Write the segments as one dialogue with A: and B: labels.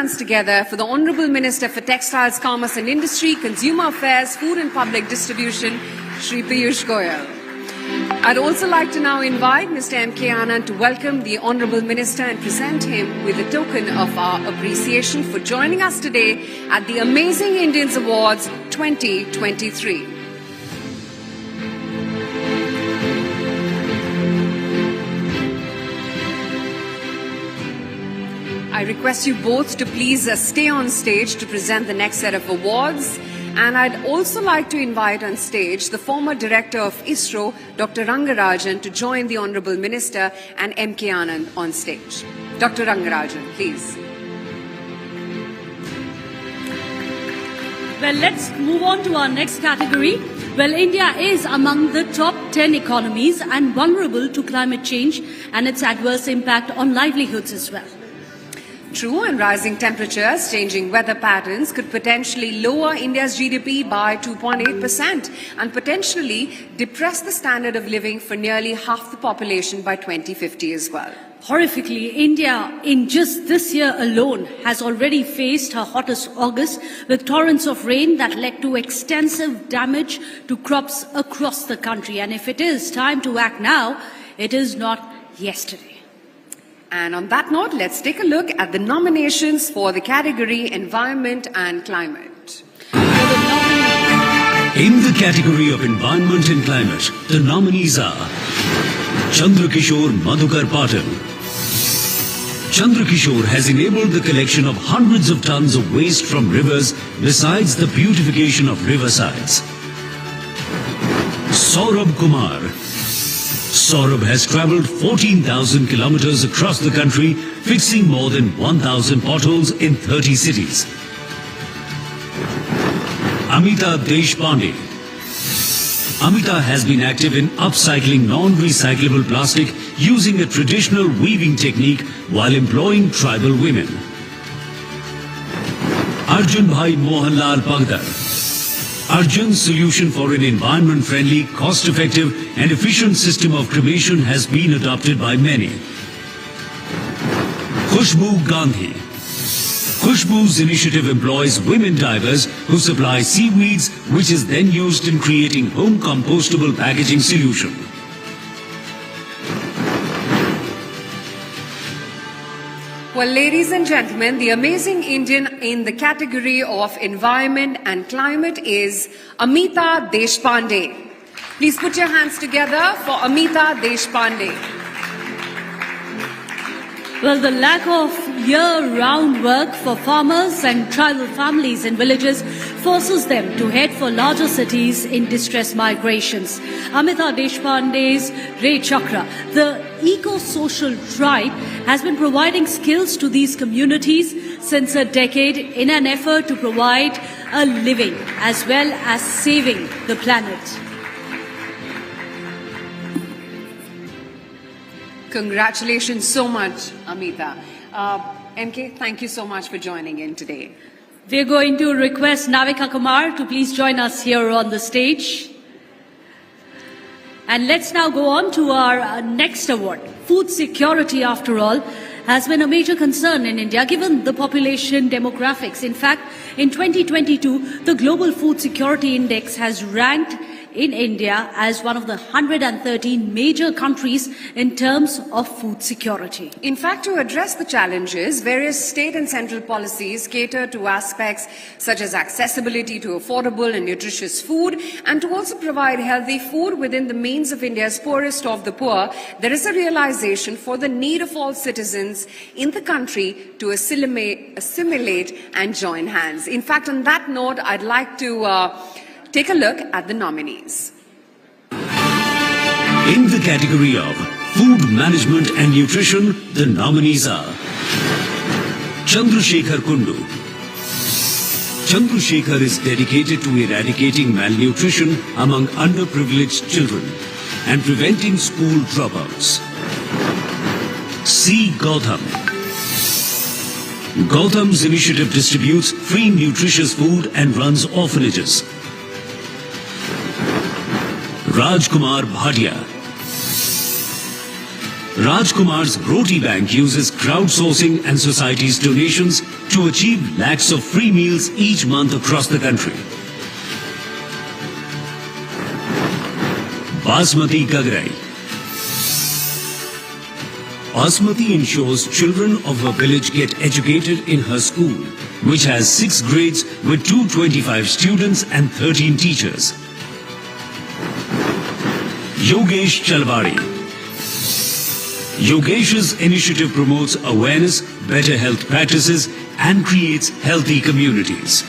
A: hands together for the Honourable Minister for Textiles, Commerce and Industry, Consumer Affairs, Food and Public Distribution, Shri Piyush Goyal. I'd also like to now invite Mr. M.K. Anand to welcome the Honourable Minister and present him with a token of our appreciation for joining us today at the Amazing Indians Awards 2023. I request you both to please stay on stage to present the next set of awards. And I'd also like to invite on stage the former Director of ISRO, Dr. Rangarajan, to join the Honourable Minister and M.K. Anand on stage. Dr. Rangarajan, please.
B: Well, let's move on to our next category. Well, India is among the top 10 economies and vulnerable to climate change and its adverse impact on livelihoods as well.
A: True, and rising temperatures, changing weather patterns could potentially lower India's GDP by 2.8% and potentially depress the standard of living for nearly half the population by 2050 as well.
B: Horrifically, India, in just this year alone, has already faced her hottest August with torrents of rain that led to extensive damage to crops across the country. And if it is time to act now, it is not yesterday.
A: And on that note, let's take a look at the nominations for the category Environment and Climate.
C: In the category of Environment and Climate, the nominees are Chandrakishore Madhukar Patil. Chandrakishore has enabled the collection of hundreds of tons of waste from rivers besides the beautification of riversides. Saurabh Kumar. Saurabh has travelled 14,000 kilometres across the country, fixing more than 1,000 potholes in 30 cities. Amita Deshpande. Amita has been active in upcycling non-recyclable plastic using a traditional weaving technique while employing tribal women. Arjun Bhai Mohanlal Pagdar. Arjun's solution for an environment-friendly, cost-effective and efficient system of cremation has been adopted by many. Khushbu Gandhi. Khushbu's initiative employs women divers who supply seaweeds, which is then used in creating home compostable packaging solution.
A: Well, ladies and gentlemen, the amazing Indian in the category of Environment and Climate is Amita Deshpande. Please put your hands together for Amita Deshpande.
B: Well, the lack of year-round work for farmers and tribal families in villages forces them to head for larger cities in distress migrations. Amita Deshpande's Ray Chakra, the eco-social tribe, has been providing skills to these communities since a decade in an effort to provide a living as well as saving the planet.
A: Congratulations so much, Amita. MK, thank you so much for joining in today.
B: We're going to request Navika Kumar to please join us here on the stage. And let's now go on to our next award. Food security, after all, has been a major concern in India given the population demographics. In fact, in 2022, the Global Food Security Index has ranked in India as one of the 113 major countries in terms of food security.
A: In fact, to address the challenges, various state and central policies cater to aspects such as accessibility to affordable and nutritious food, and to also provide healthy food within the means of India's poorest of the poor. There is a realization for the need of all citizens in the country to assimilate and join hands. In fact, on that note, I'd like to take a look at the nominees.
C: In the category of Food Management and Nutrition, the nominees are Chandrasekhar Kundu. Chandrasekhar is dedicated to eradicating malnutrition among underprivileged children and preventing school dropouts. C. Gautam. Gautam's initiative distributes free nutritious food and runs orphanages. Rajkumar Bhatia. Rajkumar's Roti Bank uses crowdsourcing and society's donations to achieve lakhs of free meals each month across the country. Basmati Gagrai. Basmati ensures children of her village get educated in her school, which has 6 grades with 225 students and 13 teachers. Yogesh Chalwadi. Yogesh's initiative promotes awareness, better health practices and creates healthy communities.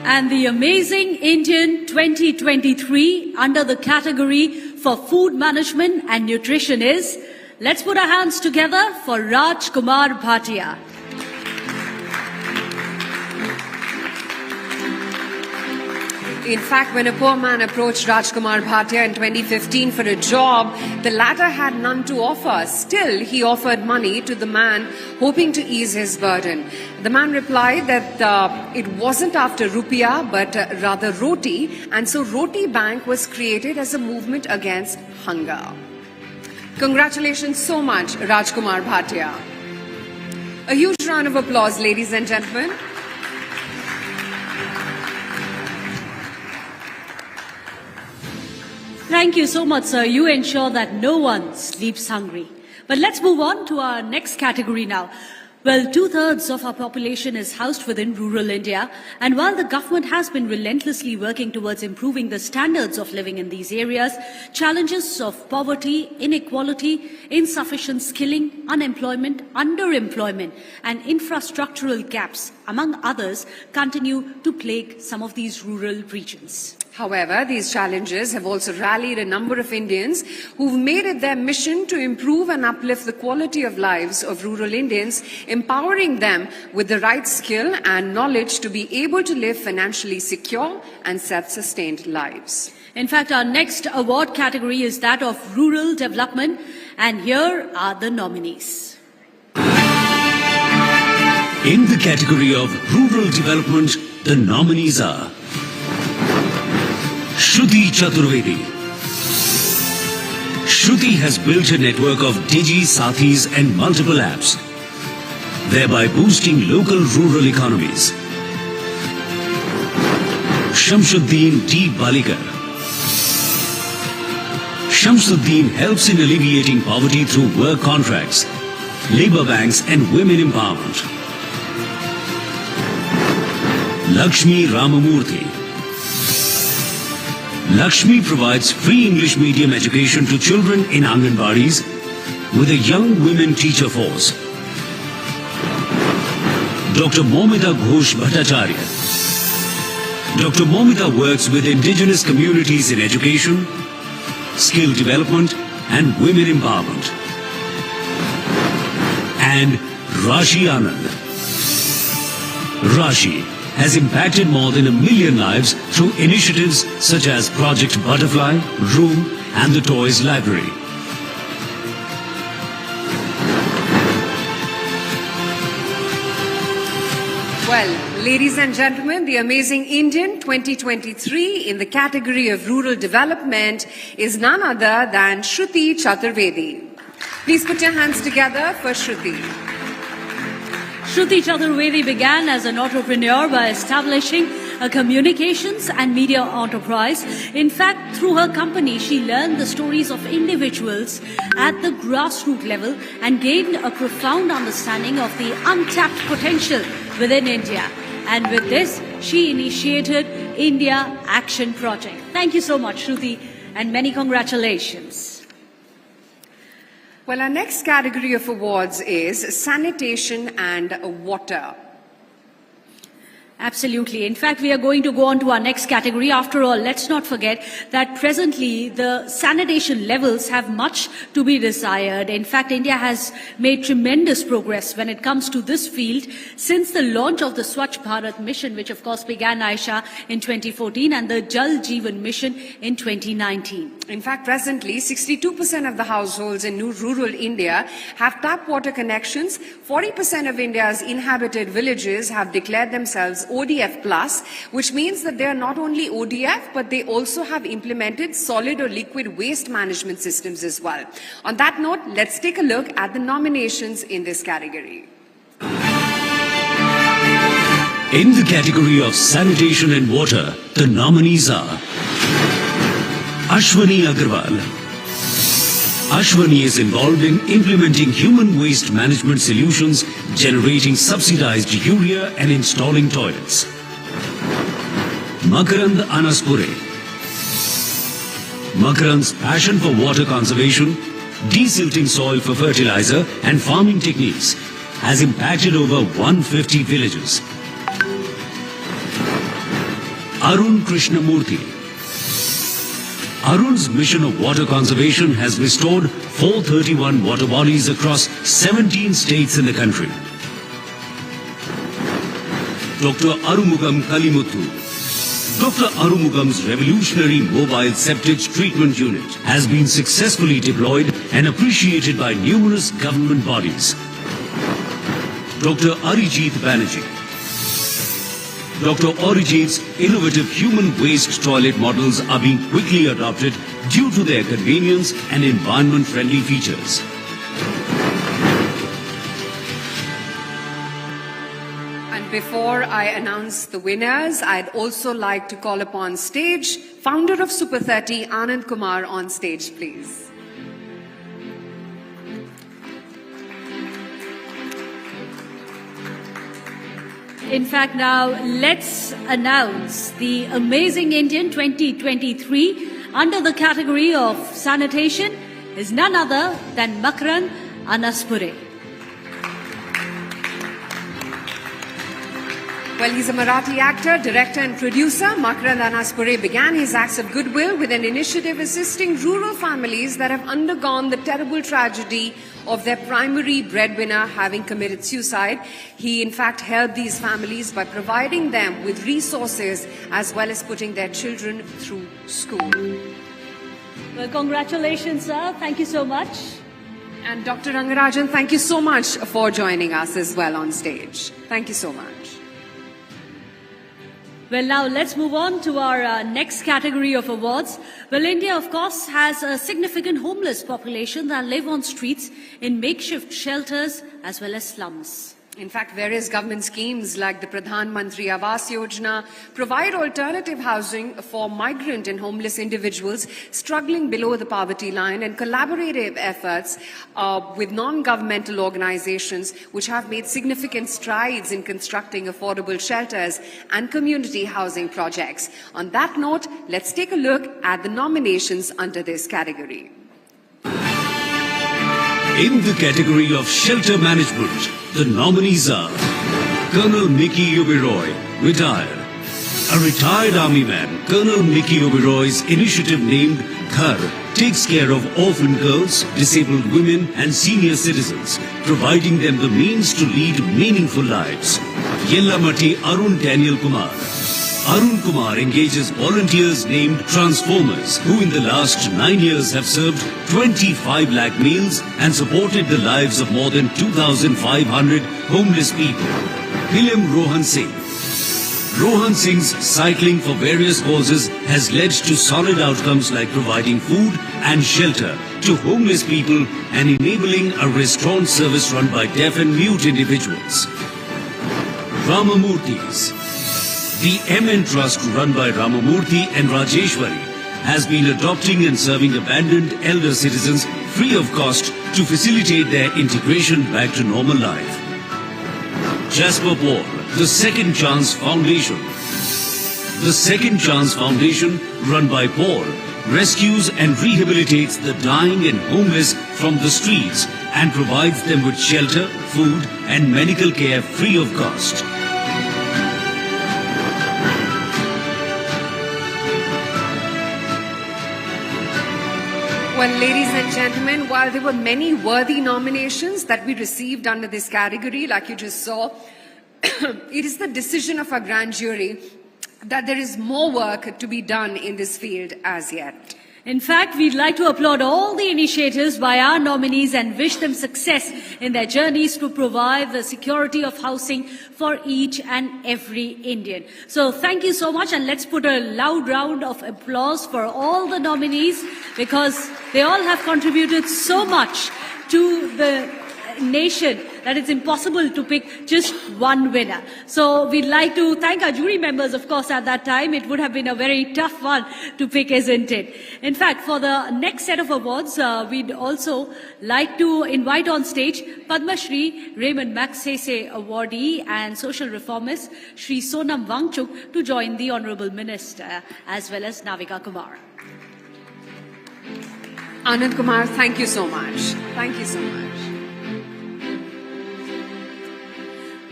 B: And the Amazing Indian 2023 under the category for food management and nutrition is, let's put our hands together for Rajkumar Bhatia.
A: In fact, when a poor man approached Rajkumar Bhatia in 2015 for a job, the latter had none to offer. Still, he offered money to the man, hoping to ease his burden. The man replied that it wasn't after rupiah, but rather roti, and so Roti Bank was created as a movement against hunger. Congratulations so much, Rajkumar Bhatia. A huge round of applause, ladies and gentlemen.
B: Thank you so much, sir. You ensure that no one sleeps hungry. But let's move on to our next category now. Well, 2/3 of our population is housed within rural India, and while the government has been relentlessly working towards improving the standards of living in these areas, challenges of poverty, inequality, insufficient skilling, unemployment, underemployment, and infrastructural gaps, among others, continue to plague some of these rural regions.
A: However, these challenges have also rallied a number of Indians who've made it their mission to improve and uplift the quality of lives of rural Indians, empowering them with the right skill and knowledge to be able to live financially secure and self-sustained lives.
B: In fact, our next award category is that of rural development, and here are the nominees.
C: In the category of rural development, the nominees are Shruti Chaturvedi. Shruti has built a network of Digi, Sathis and multiple apps, thereby boosting local rural economies. Shamsuddin T. Balikar. Shamsuddin helps in alleviating poverty through work contracts, labor banks and women empowerment. Lakshmi Ramamurthy. Lakshmi provides free English medium education to children in Anganwadis with a young women teacher force. Dr. Momita Ghosh Bhattacharya. Dr. Momita works with indigenous communities in education, skill development and women empowerment. And Rashi Anand. Rashi has impacted more than 1 million lives through initiatives such as Project Butterfly, Room and the Toys Library.
A: Well, ladies and gentlemen, the Amazing Indian 2023 in the category of rural development is none other than Shruti Chaturvedi. Please put your hands together for Shruti.
B: Shruti Chaturvedi began as an entrepreneur by establishing a communications and media enterprise. In fact, through her company, she learned the stories of individuals at the grassroots level and gained a profound understanding of the untapped potential within India. And with this, she initiated India Action Project. Thank you so much, Shruti, and many congratulations.
A: Well, our next category of awards is sanitation and water.
B: Absolutely. In fact, we are going to go on to our next category. After all, let's not forget that presently the sanitation levels have much to be desired. In fact, India has made tremendous progress when it comes to this field since the launch of the Swachh Bharat mission, which of course began, Aisha, in 2014, and the Jal Jeevan mission in 2019.
A: In fact, presently, 62% of the households in rural India have tap water connections. 40% of India's inhabited villages have declared themselves ODF Plus, which means that they are not only ODF, but they also have implemented solid or liquid waste management systems as well. On that note, let's take a look at the nominations in this category.
C: In the category of sanitation and water, the nominees are Ashwani Agarwal. Ashwani is involved in implementing human waste management solutions, generating subsidized urea and installing toilets. Makarand Anaspure. Makarand's passion for water conservation, desilting soil for fertilizer and farming techniques has impacted over 150 villages. Arun Krishnamurthy. Arun's mission of water conservation has restored 431 water bodies across 17 states in the country. Dr. Arumugam Kalimuthu. Dr. Arumugam's revolutionary mobile septic treatment unit has been successfully deployed and appreciated by numerous government bodies. Dr. Arijit Banerjee. Dr. Arijit's innovative human waste toilet models are being quickly adopted due to their convenience and environment-friendly features.
A: And before I announce the winners, I'd also like to call upon stage founder of Super 30, Anand Kumar, on stage, please.
B: In fact, now let's announce the Amazing Indian 2023 under the category of sanitation is none other than Makarand Anaspure.
A: Well, he's a Marathi actor, director and producer. Makarand Anaspure began his acts of goodwill with an initiative assisting rural families that have undergone the terrible tragedy of their primary breadwinner having committed suicide. He, in fact, helped these families by providing them with resources as well as putting their children through school.
B: Well, congratulations, sir. Thank you so much.
A: And Dr. Rangarajan, thank you so much for joining us as well on stage. Thank you so much.
B: Well, now let's move on to our next category of awards. Well, India, of course, has a significant homeless population that live on streets in makeshift shelters as well as slums.
A: In fact, various government schemes like the Pradhan Mantri Awas Yojana provide alternative housing for migrant and homeless individuals struggling below the poverty line, and collaborative efforts with non-governmental organizations which have made significant strides in constructing affordable shelters and community housing projects. On that note, let's take a look at the nominations under this category.
C: In the category of shelter management, the nominees are Colonel Mickey Oberoi, retired. A retired army man, Colonel Mickey Oberoi's initiative named Ghar takes care of orphan girls, disabled women and senior citizens, providing them the means to lead meaningful lives. Yellamati Arun Daniel Kumar. Arun Kumar engages volunteers named Transformers, who in the last 9 years have served 25 lakh meals and supported the lives of more than 2,500 homeless people. Hilem Rohan Singh. Rohan Singh's cycling for various causes has led to solid outcomes like providing food and shelter to homeless people and enabling a restaurant service run by deaf and mute individuals. Ramamurthy's. The MN Trust run by Ramamurthy and Rajeshwari has been adopting and serving abandoned elder citizens free of cost to facilitate their integration back to normal life. Jasper Paul, the Second Chance Foundation. The Second Chance Foundation, run by Paul, rescues and rehabilitates the dying and homeless from the streets and provides them with shelter, food and medical care free of cost.
A: Well, ladies and gentlemen, while there were many worthy nominations that we received under this category, like you just saw, it is the decision of our grand jury that there is more work to be done in this field as yet.
B: In fact, we'd like to applaud all the initiatives by our nominees and wish them success in their journeys to provide the security of housing for each and every Indian. So thank you so much, and let's put a loud round of applause for all the nominees because they all have contributed so much to the nation that it's impossible to pick just one winner. So we'd like to thank our jury members, of course, at that time. It would have been a very tough one to pick, isn't it? In fact, for the next set of awards, we'd also like to invite on stage Padma Shri Raymond Magsaysay awardee and social reformist Shri Sonam Wangchuk to join the Honourable Minister as well as Navika Kumar.
A: Anand Kumar, thank you so much. Thank you so much.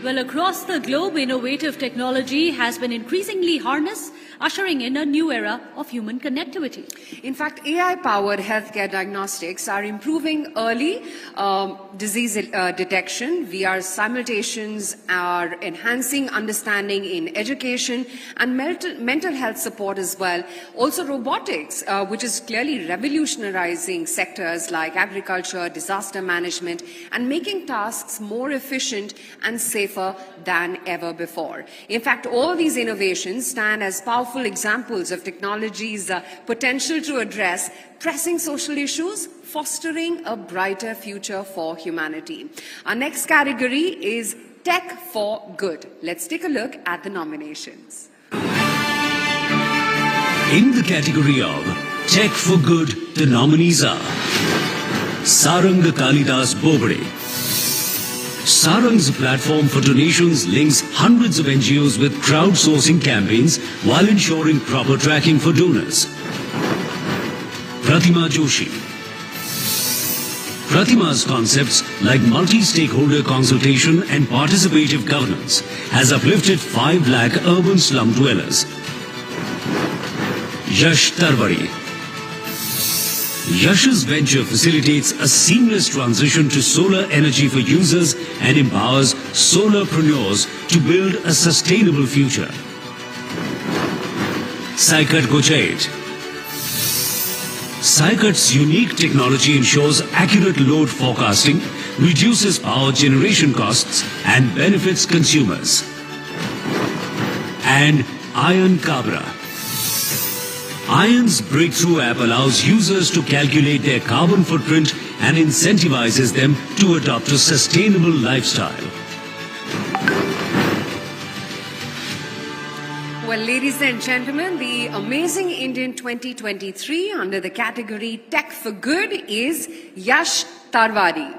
B: Well, across the globe, innovative technology has been increasingly harnessed, ushering in a new era of human connectivity.
A: In fact, AI-powered healthcare diagnostics are improving early disease detection. VR simulations are enhancing understanding in education and mental health support as well. Also robotics, which is clearly revolutionizing sectors like agriculture, disaster management, and making tasks more efficient and safer than ever before. In fact, all these innovations stand as powerful examples of technology's potential to address pressing social issues, fostering a brighter future for humanity. Our next category is Tech for Good. Let's take a look at the nominations.
C: In the category of Tech for Good, the nominees are Sarang Kalidas Bobade. Sarang's platform for donations links hundreds of NGOs with crowdsourcing campaigns while ensuring proper tracking for donors. Pratima Joshi. Pratima's concepts like multi-stakeholder consultation and participative governance has uplifted 5 lakh urban slum dwellers. Yash Tarwari. Yash's venture facilitates a seamless transition to solar energy for users and empowers solarpreneurs to build a sustainable future. Saikat Gochait. Saikat's unique technology ensures accurate load forecasting, reduces power generation costs, and benefits consumers. And Ayan Kabra. Ayan's breakthrough app allows users to calculate their carbon footprint and incentivizes them to adopt a sustainable lifestyle.
A: Well, ladies and gentlemen, the Amazing Indian 2023 under the category Tech for Good is Yash Tarwari.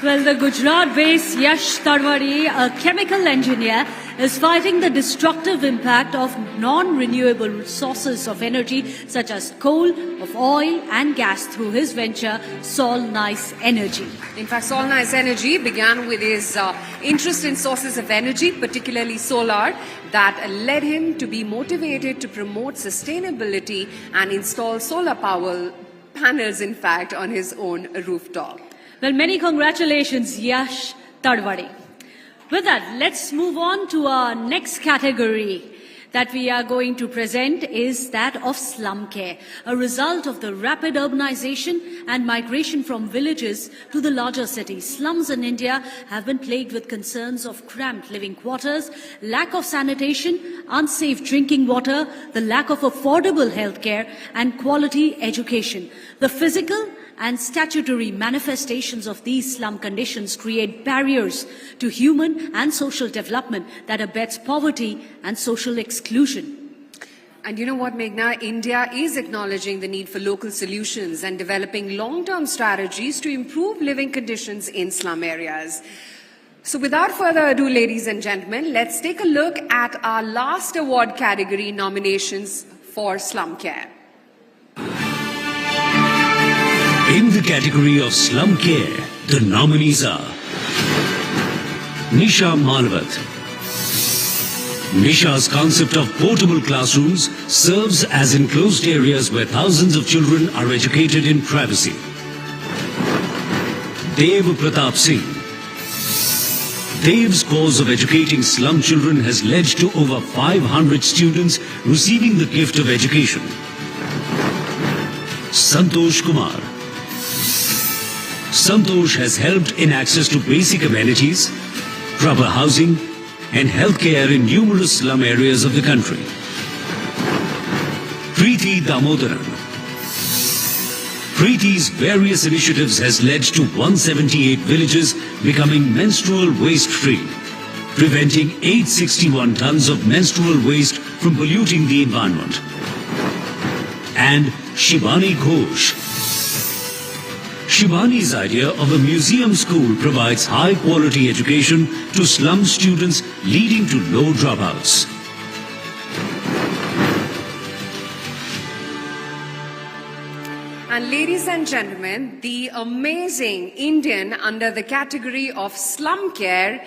B: Well, the Gujarat-based Yash Tarwari, a chemical engineer, is fighting the destructive impact of non-renewable sources of energy such as coal, of oil and gas through his venture Sol Nice Energy.
A: In fact, Sol Nice Energy began with his interest in sources of energy, particularly solar, that led him to be motivated to promote sustainability and install solar power panels, in fact, on his own rooftop.
B: Well, many congratulations, Yash Tarwari. With that, let's move on to our next category that we are going to present is that of slum care, a result of the rapid urbanization and migration from villages to the larger cities. Slums in India have been plagued with concerns of cramped living quarters, lack of sanitation, unsafe drinking water, the lack of affordable healthcare and quality education. The physical and statutory manifestations of these slum conditions create barriers to human and social development that abets poverty and social exclusion.
A: And you know what, Meghna? India is acknowledging the need for local solutions and developing long-term strategies to improve living conditions in slum areas. So without further ado, ladies and gentlemen, let's take a look at our last award category nominations for slum care.
C: In the category of slum care, the nominees are Nisha Malvat. Nisha's concept of portable classrooms serves as enclosed areas where thousands of children are educated in privacy. Dev Pratap Singh. Dev's cause of educating slum children has led to over 500 students receiving the gift of education. Santosh Kumar. Santosh has helped in access to basic amenities, proper housing and healthcare in numerous slum areas of the country. Preeti Damodaran. Preeti's various initiatives has led to 178 villages becoming menstrual waste-free, preventing 861 tons of menstrual waste from polluting the environment. And Shivani Ghosh. Shivani's idea of a museum school provides high-quality education to slum students, leading to low dropouts.
A: And ladies and gentlemen, the amazing Indian under the category of slum care.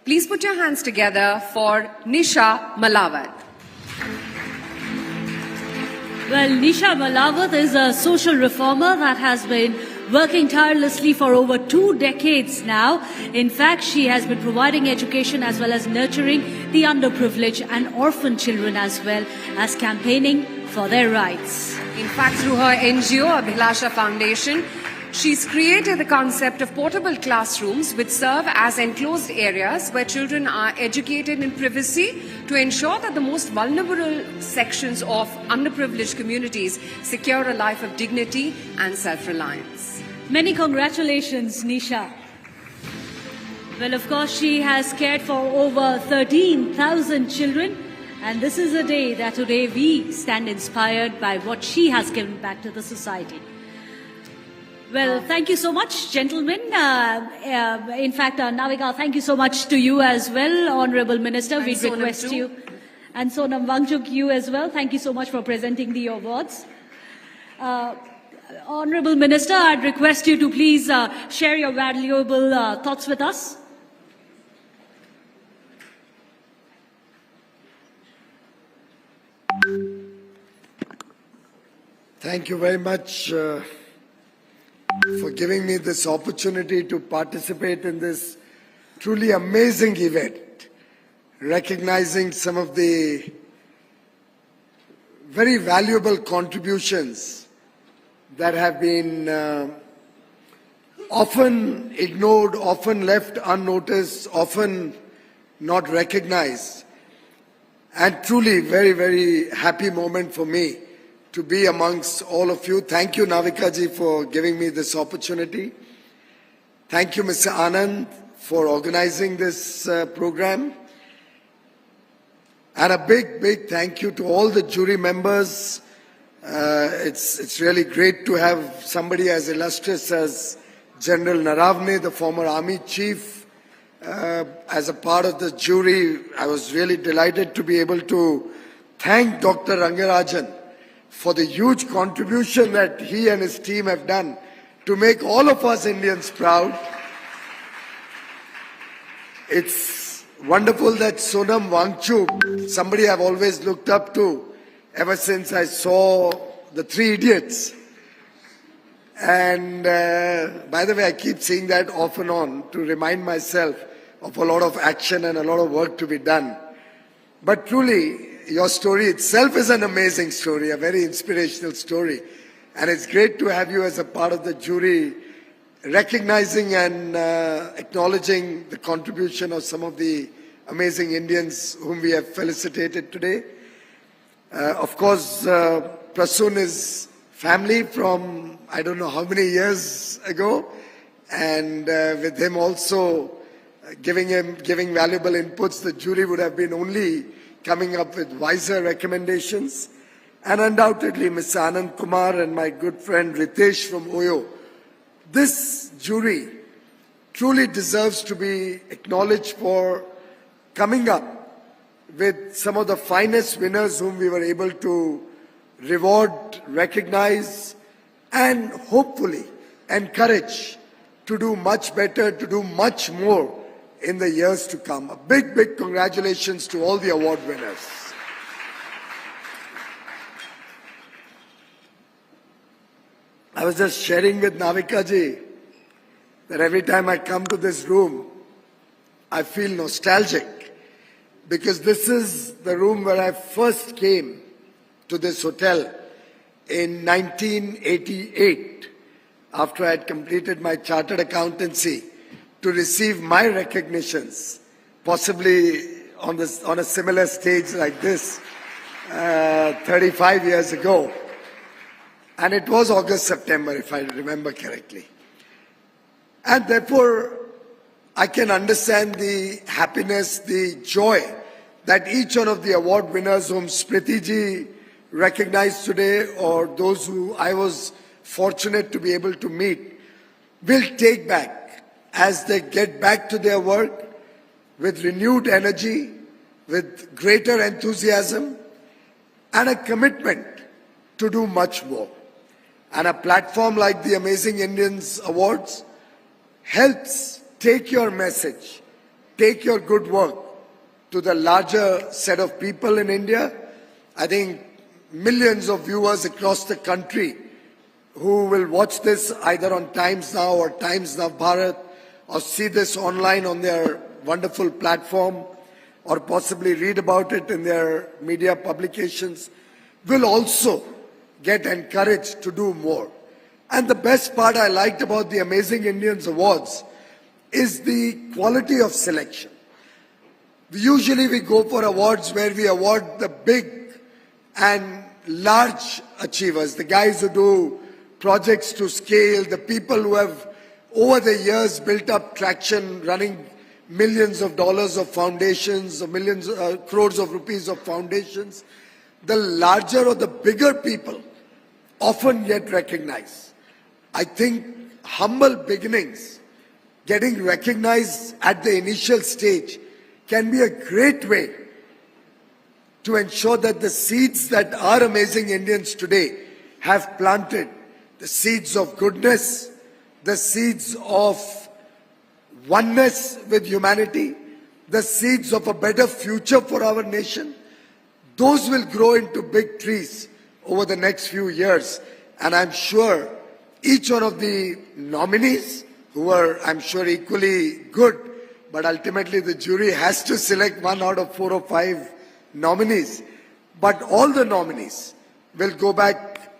A: Please put your hands together for Nisha Malawat.
B: Well, Nisha Malawat is a social reformer that has been working tirelessly for over 2 decades now. In fact, she has been providing education as well as nurturing the underprivileged and orphan children as well as campaigning for their rights.
A: In fact, through her NGO, Abhilasha Foundation, she's created the concept of portable classrooms which serve as enclosed areas where children are educated in privacy to ensure that the most vulnerable sections of underprivileged communities secure a life of dignity and self-reliance.
B: Many congratulations, Nisha. Well, of course, she has cared for over 13,000 children. And this is a day that today we stand inspired by what she has given back to the society. Well, thank you so much, gentlemen. In fact, Navika, thank you so much to you as well, Honorable Minister. We'd request you. And Sonam Wangchuk, you as well. Thank you so much for presenting the awards. Honorable Minister, I'd request you to please share your valuable thoughts with us.
D: Thank you very much for giving me this opportunity to participate in this truly amazing event, recognizing some of the very valuable contributions that have been often ignored, often left unnoticed, often not recognized. And truly very, very happy moment for me to be amongst all of you. Thank you, Navika ji, for giving me this opportunity. Thank you, Mr. Anand, for organizing this program. And a big, big thank you to all the jury members. It's really great to have somebody as illustrious as General Naravne, the former army chief, as a part of the jury. I was really delighted to be able to thank Dr. Rangarajan for the huge contribution that he and his team have done to make all of us Indians proud. It's wonderful that Sonam Wangchuk, somebody I've always looked up to ever since I saw The Three Idiots. And by the way, I keep seeing that off and on to remind myself of a lot of action and a lot of work to be done. But truly, your story itself is an amazing story, a very inspirational story. And it's great to have you as a part of the jury, recognizing and acknowledging the contribution of some of the amazing Indians whom we have felicitated today. Of course, Prasoon is family from I don't know how many years ago, and with him also giving valuable inputs, the jury would have been only coming up with wiser recommendations. And undoubtedly, Mr. Anand Kumar and my good friend Ritesh from OYO. This jury truly deserves to be acknowledged for coming up with some of the finest winners whom we were able to reward, recognize, and hopefully encourage to do much better, to do much more in the years to come. A big, big congratulations to all the award winners. I was just sharing with Navika ji that every time I come to this room, I feel nostalgic because this is the room where I first came to this hotel in 1988 after I had completed my chartered accountancy to receive my recognitions, possibly on a similar stage like this 35 years ago. And it was August, September, if I remember correctly. And therefore, I can understand the happiness, the joy that each one of the award winners whom Smriti ji recognized today, or those who I was fortunate to be able to meet, will take back as they get back to their work with renewed energy, with greater enthusiasm, and a commitment to do much more. And a platform like the Amazing Indians Awards helps take your message, take your good work to the larger set of people in India. I think millions of viewers across the country who will watch this either on Times Now or Times Now Bharat, or see this online on their wonderful platform, or possibly read about it in their media publications, will also get encouraged to do more. And the best part I liked about the Amazing Indians Awards is the quality of selection. Usually we go for awards where we award the big and large achievers, the guys who do projects to scale, the people who have over the years built up traction, running millions of dollars of foundations, or millions, crores of rupees of foundations. The larger or the bigger people often get recognized. I think humble beginnings, getting recognized at the initial stage, can be a great way to ensure that the seeds that our Amazing Indians today have planted, the seeds of goodness, the seeds of oneness with humanity, the seeds of a better future for our nation, those will grow into big trees over the next few years. And I'm sure each one of the nominees, who are, I'm sure, equally good, but ultimately the jury has to select 1 out of 4 or 5 nominees. But all the nominees will go back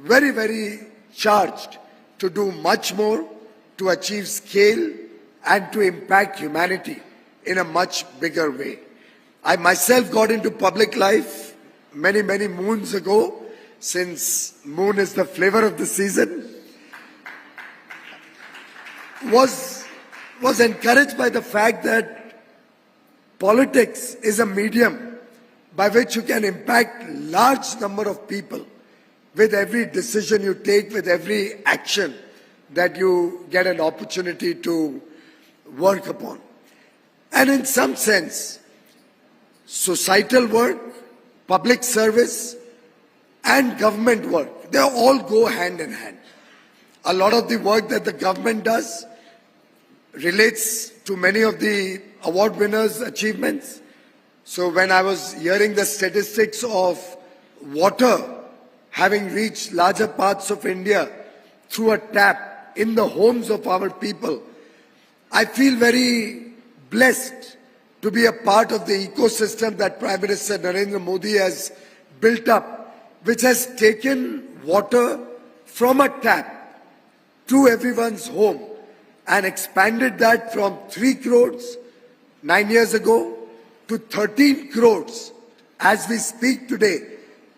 D: very, very charged to do much more, to achieve scale, and to impact humanity in a much bigger way. I myself got into public life many, many moons ago, since moon is the flavor of the season. Was encouraged by the fact that politics is a medium by which you can impact large number of people with every decision you take, with every action that you get an opportunity to work upon. And in some sense, societal work, public service, and government work, they all go hand in hand. A lot of the work that the government does relates to many of the award winners' achievements. So when I was hearing the statistics of water having reached larger parts of India through a tap in the homes of our people, I feel very blessed to be a part of the ecosystem that Prime Minister Narendra Modi has built up, which has taken water from a tap to everyone's home and expanded that from 3 crores 9 years ago to 13 crores as we speak today.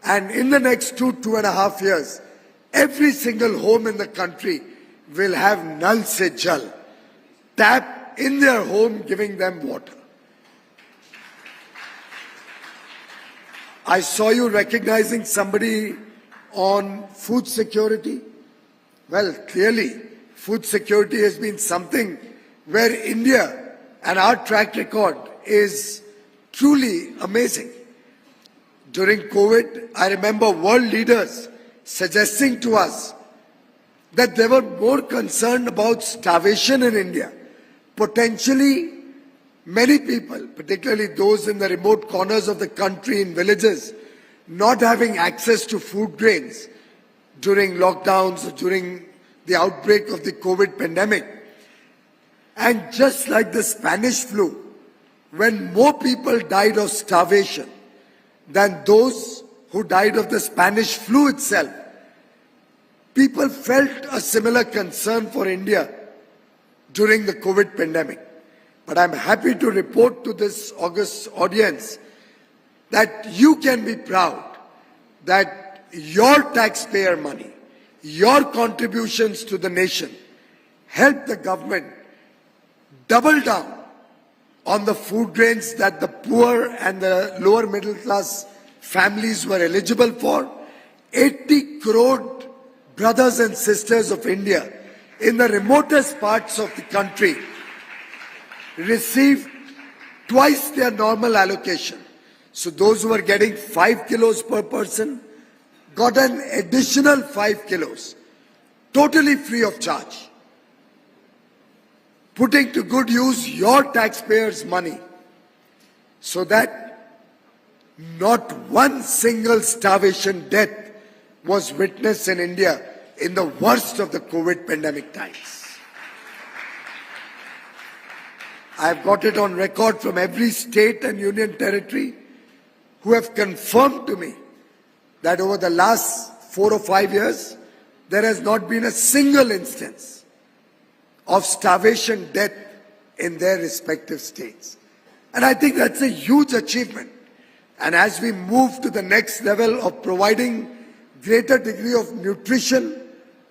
D: And in the next 2.5 years, every single home in the country will have Nal Se Jal, tap in their home, giving them water. I saw you recognizing somebody on food security. Well, clearly, food security has been something where India and our track record is truly amazing. During COVID, I remember world leaders suggesting to us that they were more concerned about starvation in India. Potentially, many people, particularly those in the remote corners of the country, in villages, not having access to food grains during lockdowns or during the outbreak of the COVID pandemic. And just like the Spanish flu, when more people died of starvation than those who died of the Spanish flu itself, people felt a similar concern for India during the COVID pandemic. But I'm happy to report to this august audience that you can be proud that your taxpayer money, your contributions to the nation helped the government double down on the food grains that the poor and the lower middle class families were eligible for. 80 crore brothers and sisters of India in the remotest parts of the country received twice their normal allocation. So those who were getting 5 kilos per person got an additional 5 kilos, totally free of charge. Putting to good use your taxpayers' money so that not one single starvation death was witnessed in India in the worst of the COVID pandemic times. I've got it on record from every state and union territory who have confirmed to me that over the last 4 or 5 years, there has not been a single instance of starvation death in their respective states. And I think that's a huge achievement. And as we move to the next level of providing greater degree of nutrition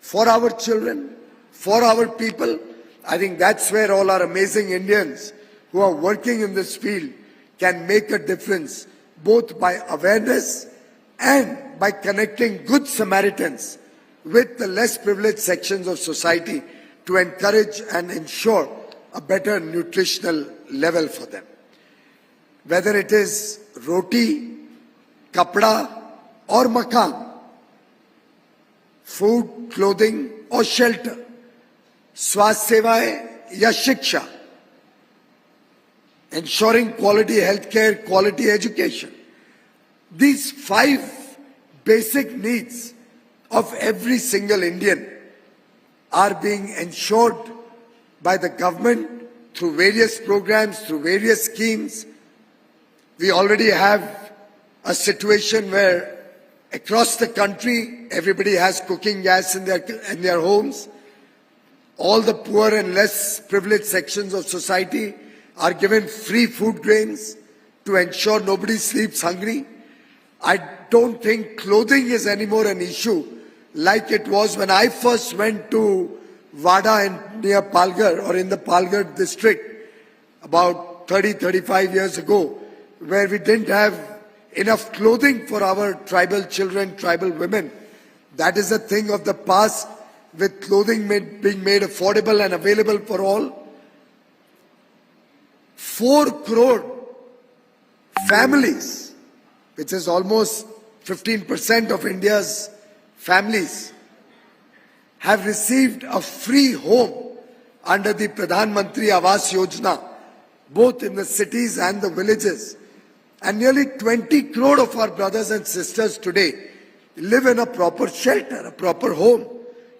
D: for our children, for our people, I think that's where all our amazing Indians who are working in this field can make a difference, both by awareness and by connecting good Samaritans with the less privileged sections of society to encourage and ensure a better nutritional level for them. Whether it is roti, kapda or makan, food, clothing or shelter, swasthya sevaएं या शिक्षा, ensuring quality healthcare, quality education. These 5 basic needs of every single Indian are being ensured by the government through various programs, through various schemes. We already have a situation where across the country, everybody has cooking gas in their homes. All the poor and less privileged sections of society are given free food grains to ensure nobody sleeps hungry. I don't think clothing is anymore an issue like it was when I first went to Vada near Palghar or in the Palghar district about 30-35 years ago, where we didn't have enough clothing for our tribal children, tribal women. That is a thing of the past, with clothing being made affordable and available for all. 4 crore families, which is almost 15% of India's families, have received a free home under the Pradhan Mantri Awas Yojana, both in the cities and the villages. And nearly 20 crore of our brothers and sisters today live in a proper shelter, a proper home.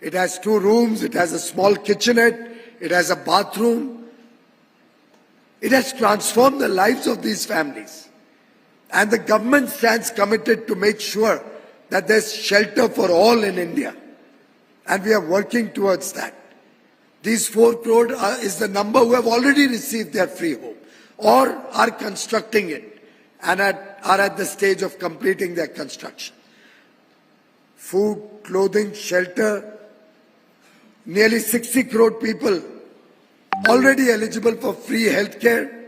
D: It has 2 rooms, it has a small kitchenette, it has a bathroom. It has transformed the lives of these families. And the government stands committed to make sure that there's shelter for all in India. And we are working towards that. These 4 crore is the number who have already received their free home or are constructing it and are at the stage of completing their construction. Food, clothing, shelter, nearly 60 crore people already eligible for free healthcare,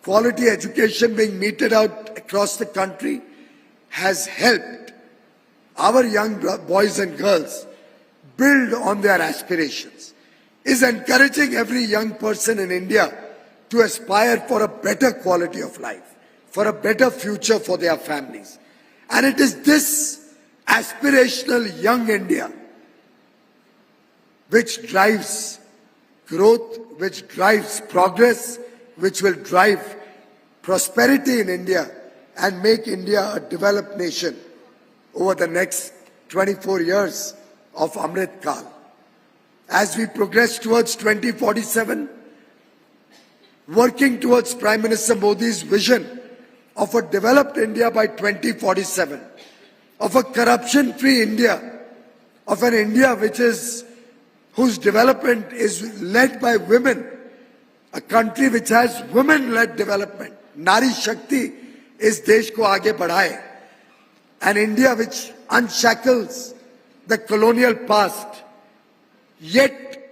D: quality education being meted out across the country has helped our young boys and girls build on their aspirations, is encouraging every young person in India to aspire for a better quality of life, for a better future for their families. And it is this aspirational young India which drives growth, which drives progress, which will drive prosperity in India and make India a developed nation over the next 24 years of Amrit Kal. as we progress towards 2047, working towards Prime Minister Modi's vision of a developed India by 2047, of a corruption-free India, of an India whose development is led by women, a country which has women-led development. Nari Shakti is desh ko aage badhaye. An India which unshackles the colonial past, yet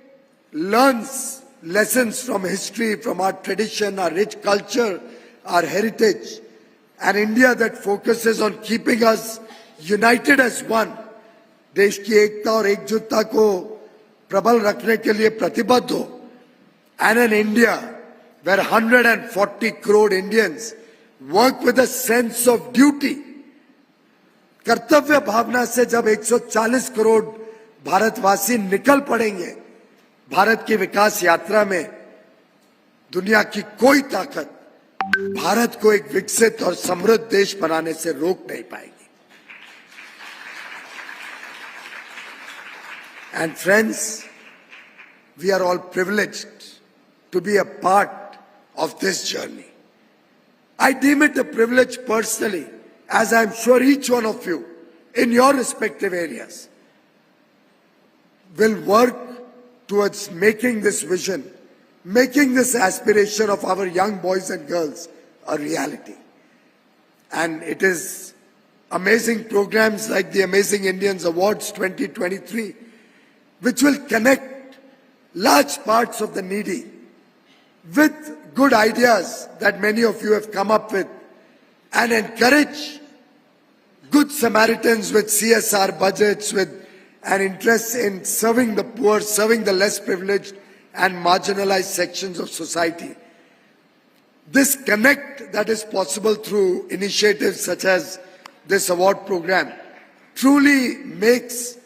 D: learns lessons from history, from our tradition, our rich culture, our heritage. An India that focuses on keeping us united as one. देश की एकता और एकजुटता को प्रबल रखने के लिए प्रतिबद्ध हो. And an India where 140 crore Indians work with a sense of duty. कर्तव्य भावना से जब 140 करोड़ भारतवासी निकल पड़ेंगे भारत की विकास यात्रा में, दुनिया की कोई ताकत भारत को एक विकसित और समृद्ध देश बनाने से रोक नहीं पाएगी. And friends, we are all privileged to be a part of this journey. I deem it a privilege personally, as I am sure each one of you in your respective areas will work towards making this vision, making this aspiration of our young boys and girls a reality. And it is amazing programs like the Amazing Indians Awards 2023, which will connect large parts of the needy with good ideas that many of you have come up with and encourage good Samaritans with CSR budgets, with an interest in serving the poor, serving the less privileged and marginalized sections of society. This connect that is possible through initiatives such as this award program truly makes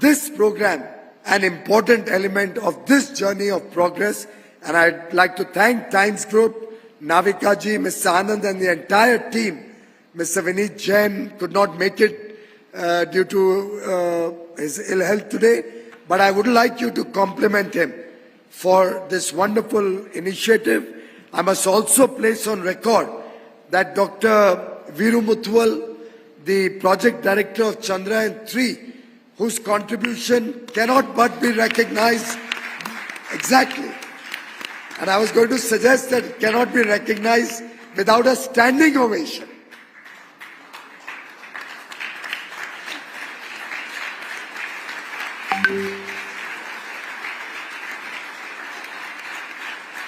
D: this program an important element of this journey of progress. And I'd like to thank Times Group, Navika ji, Mr. Anand and the entire team. Mr. Vineet Jain could not make it due to his ill health today, but I would like you to compliment him for this wonderful initiative. I must also place on record that Dr. Viru Muthwal, the project director of Chandrayaan 3, whose contribution cannot but be recognized. Exactly. And I was going to suggest that it cannot be recognized without a standing ovation.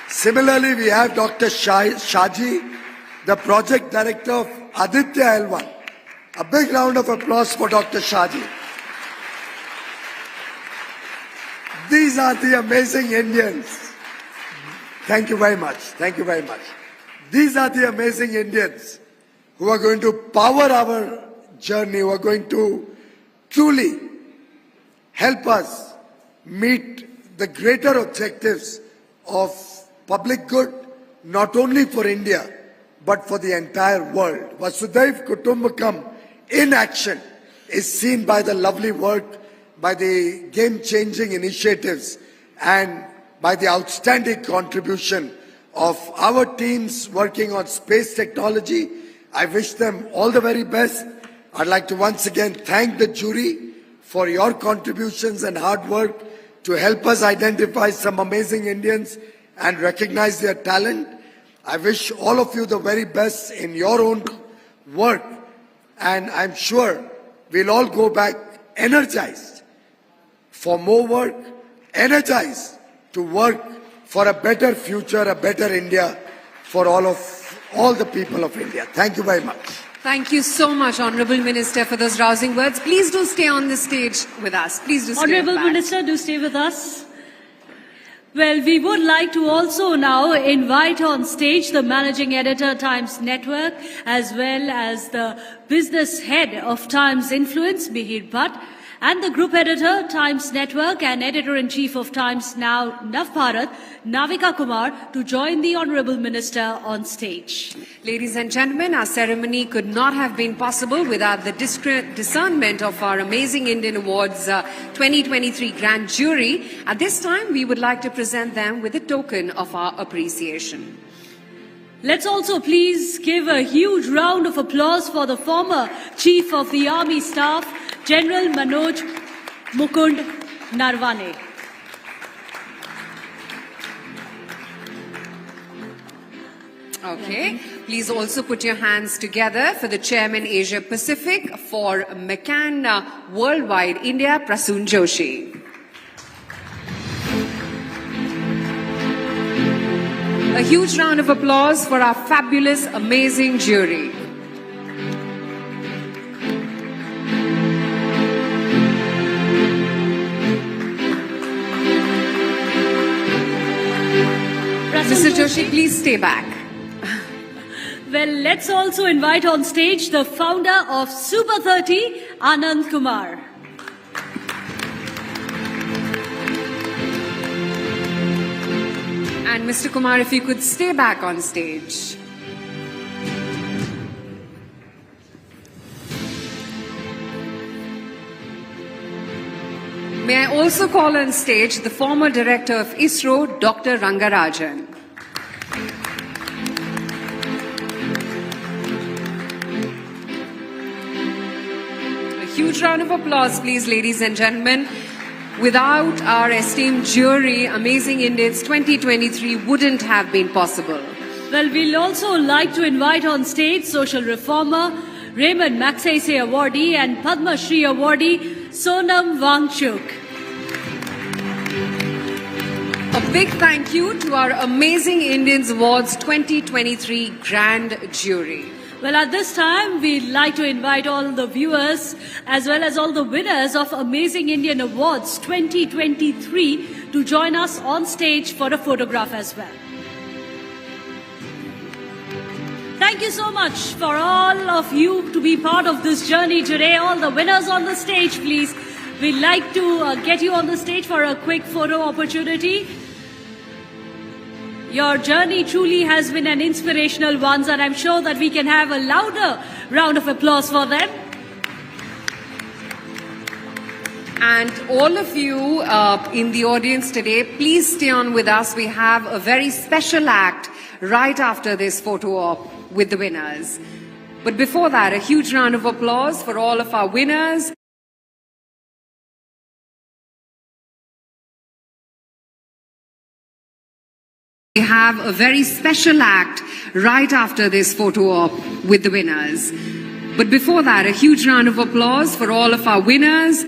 D: Similarly, we have Dr. Shaji, the project director of Aditya L1. A big round of applause for Dr. Shaji. These are the amazing Indians. Thank you very much. Thank you very much. These are the amazing Indians who are going to power our journey, who are going to truly help us meet the greater objectives of public good, not only for India, but for the entire world. Vasudhaiv Kutumbakam in action is seen by the lovely work, by the game-changing initiatives, and by the outstanding contribution of our teams working on space technology. I wish them all the very best. I'd like to once again thank the jury for your contributions and hard work to help us identify some amazing Indians and recognize their talent. I wish all of you the very best in your own work, and I'm sure we'll all go back energized for more work, energized to work for a better future, a better India for all the people of India. Thank you very much.
A: Thank you so much, Honourable Minister, for those rousing words. Please do stay on the stage with us. Please do stay.
B: Honourable Minister, do stay with us. Well, we would like to also now invite on stage the Managing Editor, Times Network, as well as the Business Head of Times Influence, Mihir Bhatt. and the group editor, Times Network, and editor-in-chief of Times Now, Navbharat, Navika Kumar, to join the Honourable Minister on stage.
A: Ladies and gentlemen, our ceremony could not have been possible without the discernment of our Amazing Indian Awards 2023 Grand Jury. At this time, we would like to present them with a token of our appreciation.
B: Let's also please give a huge round of applause for the former Chief of the Army Staff, General Manoj Mukund Narwane.
A: Okay. Please also put your hands together for the Chairman Asia Pacific for McCann Worldwide India, Prasoon Joshi. A huge round of applause for our fabulous, amazing jury. Mr. Joshi, please stay back.
B: Well, let's also invite on stage the founder of Super 30, Anand Kumar.
A: And Mr. Kumar, if you could stay back on stage. May I also call on stage the former director of ISRO, Dr. Rangarajan. A huge round of applause, please, ladies and gentlemen. Without our esteemed jury, Amazing Indians 2023 wouldn't have been possible.
B: Well, we'll also like to invite on stage social reformer, Raymond Magsaysay awardee and Padma Shri awardee, Sonam Wangchuk.
A: A big thank you to our Amazing Indians Awards 2023 Grand Jury.
B: Well, at this time, we'd like to invite all the viewers as well as all the winners of Amazing Indian Awards 2023 to join us on stage for a photograph as well. Thank you so much for all of you to be part of this journey today. All the winners on the stage, please. We'd like to get you on the stage for a quick photo opportunity. Your journey truly has been an inspirational one, and I'm sure that we can have a louder round of applause for them.
A: And all of you in the audience today, please stay on with us. We have a very special act right after this photo op with the winners. But before that, a huge round of applause for all of our winners. We have a very special act right after this photo op with the winners. But before that, a huge round of applause for all of our winners.